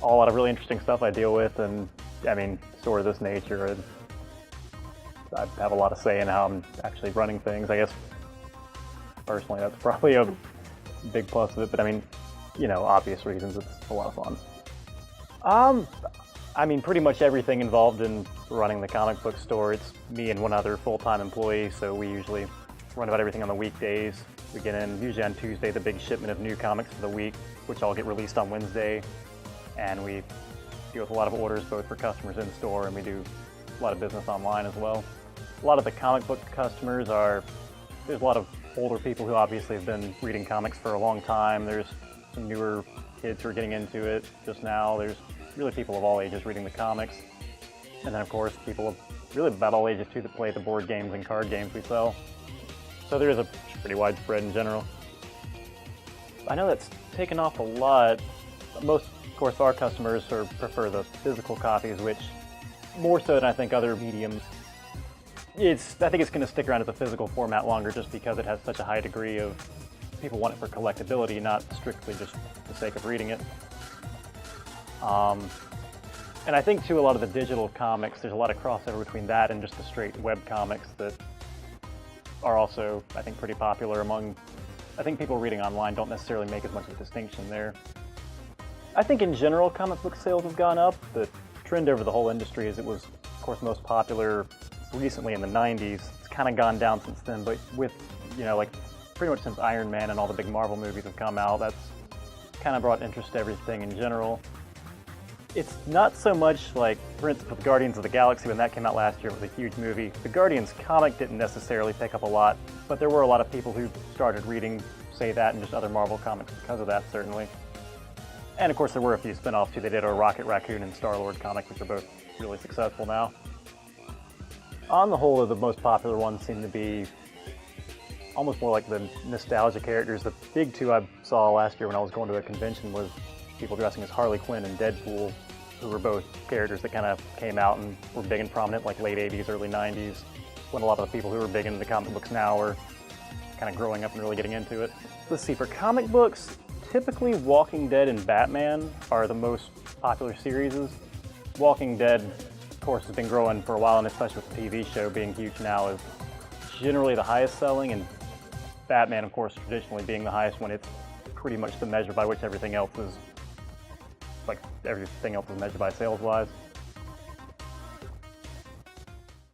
a lot of really interesting stuff I deal with, and I mean, store of this nature, and I have a lot of say in how I'm actually running things. I guess personally, that's probably a big plus of it, but I mean, you know, obvious reasons, it's a lot of fun. I mean, pretty much everything involved in running the comic book store. It's me and one other full-time employee, so we usually run about everything on the weekdays. We get in, usually on Tuesday, the big shipment of new comics for the week, which all get released on Wednesday, and we deal with a lot of orders both for customers in store, and we do a lot of business online as well. A lot of the comic book customers there's a lot of older people who obviously have been reading comics for a long time. There's some newer kids who are getting into it just now. There's really people of all ages reading the comics. And then of course people of really about all ages too that play the board games and card games we sell. So there is a pretty widespread in general. I know that's taken off a lot. Most, of course, our customers prefer the physical copies, which more so than I think other mediums. I think it's going to stick around as a physical format longer just because it has such a high degree of people want it for collectability, not strictly just for the sake of reading it. And I think too, a lot of the digital comics, there's a lot of crossover between that and just the straight web comics that are also, I think, pretty popular among, I think people reading online don't necessarily make as much of a distinction there. I think in general comic book sales have gone up. The trend over the whole industry is it was, of course, most popular recently in the 90s. It's kind of gone down since then, but with, you know, like pretty much since Iron Man and all the big Marvel movies have come out, that's kind of brought interest to everything in general. It's not so much like, for instance, with Guardians of the Galaxy, when that came out last year, it was a huge movie. The Guardians comic didn't necessarily pick up a lot, but there were a lot of people who started reading, say, that and just other Marvel comics because of that, certainly. And of course, there were a few spin-offs too. They did a Rocket Raccoon and Star-Lord comic, which are both really successful now. On the whole, the most popular ones seem to be almost more like the nostalgia characters. The big two I saw last year when I was going to a convention was people dressing as Harley Quinn and Deadpool, who were both characters that kind of came out and were big and prominent like late 80s, early 90s, when a lot of the people who are big into the comic books now are kind of growing up and really getting into it. Let's see, for comic books, typically Walking Dead and Batman are the most popular series. Walking Dead, of course, has been growing for a while, and especially with the TV show being huge now, is generally the highest selling, and Batman, of course, traditionally being the highest when it's pretty much the measure by which everything else is measured by sales-wise.